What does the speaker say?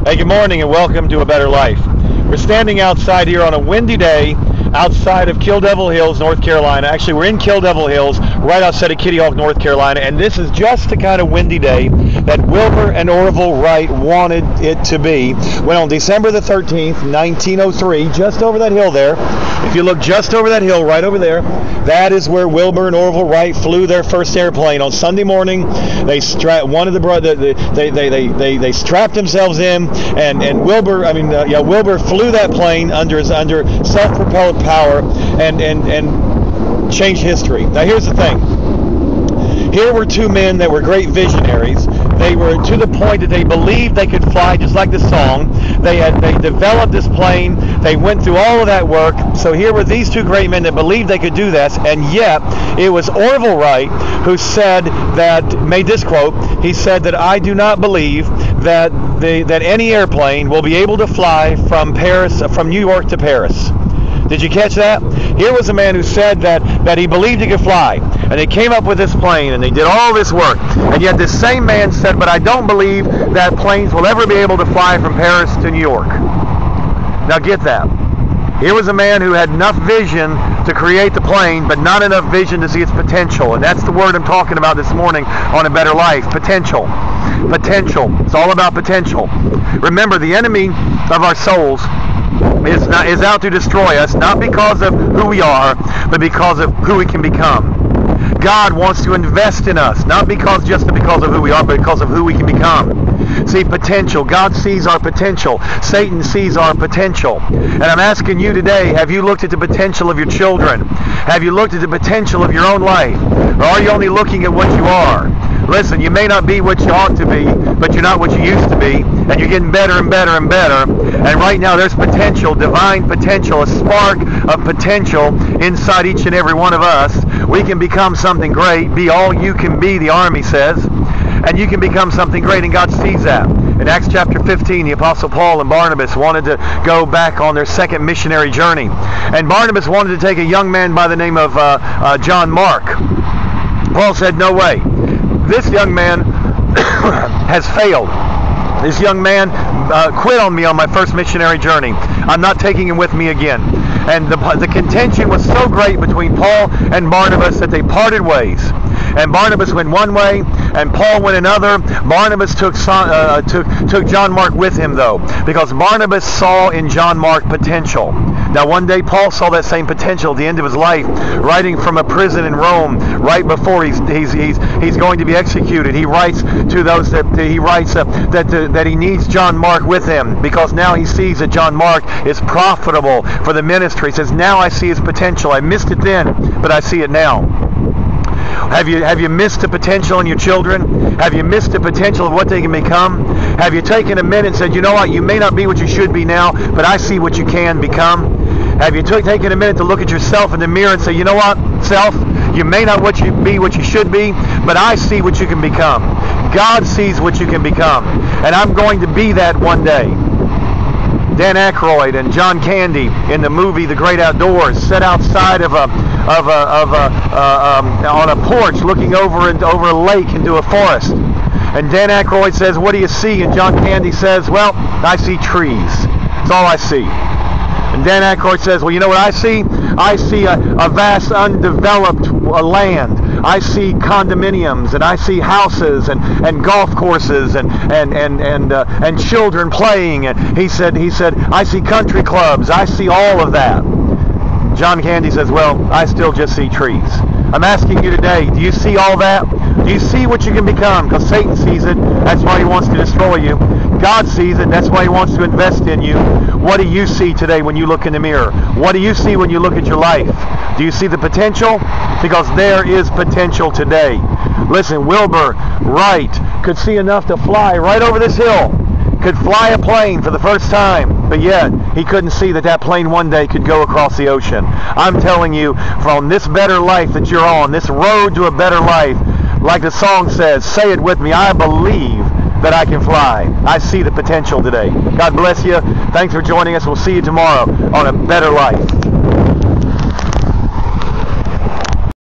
Hey, good morning and welcome to A Better Life. We're standing outside here on a windy day outside of Kill Devil Hills, North Carolina. Actually, we're in Kill Devil Hills, right outside of Kitty Hawk, North Carolina, and this is just the kind of windy day that Wilbur and Orville Wright wanted it to be. When on December the 13th, 1903, just over that hill there, if you look just over that hill, right over there, that is where Wilbur and Orville Wright flew their first airplane. On Sunday morning, they strapped themselves in, and Wilbur flew that plane under self-propelled power and changed history. Now here's the thing. Here were two men that were great visionaries. They were to the point that they believed they could fly, just like the song. They developed this plane. They went through all of that work. So here were these two great men that believed they could do this, and yet it was Orville Wright who made this quote. He said that I do not believe that any airplane will be able to fly from New York to Paris. Did you catch that? Here was a man who said that he believed he could fly, and they came up with this plane, and they did all this work, and yet this same man said, but I don't believe that planes will ever be able to fly from Paris to New York. Now get that. Here was a man who had enough vision to create the plane, but not enough vision to see its potential, and that's the word I'm talking about this morning on A Better Life, potential. Potential. It's all about potential. Remember, the enemy of our souls is out to destroy us, not because of who we are, but because of who we can become. God wants to invest in us, not because of who we are, but because of who we can become. See, potential. God sees our potential. Satan sees our potential. And I'm asking you today, have you looked at the potential of your children? Have you looked at the potential of your own life? Or are you only looking at what you are? Listen, you may not be what you ought to be, but you're not what you used to be, and you're getting better and better and better. And right now there's potential, divine potential, a spark of potential inside each and every one of us. We can become something great, be all you can be, the Army says, and you can become something great, and God sees that. In Acts chapter 15, the Apostle Paul and Barnabas wanted to go back on their second missionary journey. And Barnabas wanted to take a young man by the name of John Mark. Paul said, no way. This young man has failed. This young man quit on me on my first missionary journey. I'm not taking him with me again. And the contention was so great between Paul and Barnabas that they parted ways. And Barnabas went one way, and Paul went another. Barnabas took John Mark with him, though, because Barnabas saw in John Mark potential. Now, one day Paul saw that same potential at the end of his life, writing from a prison in Rome, right before he's going to be executed. He writes to those that he needs John Mark with him, because now he sees that John Mark is profitable for the ministry. He says, now I see his potential. I missed it then, but I see it now. Have you missed the potential in your children? Have you missed the potential of what they can become? Have you taken a minute and said, you know what, you may not be what you should be now, but I see what you can become? Have you taken a minute to look at yourself in the mirror and say, you know what, self, you may not be what you should be, but I see what you can become. God sees what you can become, and I'm going to be that one day. Dan Aykroyd and John Candy in the movie The Great Outdoors sat outside on a porch looking over a lake into a forest. And Dan Aykroyd says, what do you see? And John Candy says, well, I see trees. That's all I see. And Dan Aykroyd says, well, you know what I see? I see a vast undeveloped land. I see condominiums, and I see houses and golf courses and children playing. And he said, I see country clubs. I see all of that. John Candy says, well, I still just see trees. I'm asking you today, do you see all that? Do you see what you can become? Because Satan sees it. That's why he wants to destroy you. God sees it. That's why he wants to invest in you. What do you see today when you look in the mirror? What do you see when you look at your life? Do you see the potential? Because there is potential today. Listen, Wilbur Wright could see enough to fly right over this hill. Could fly a plane for the first time, but yet he couldn't see that plane one day could go across the ocean. I'm telling you, from this better life that you're on, this road to a better life, like the song says, say it with me, I believe that I can fly. I see the potential today. God bless you. Thanks for joining us. We'll see you tomorrow on A Better Life.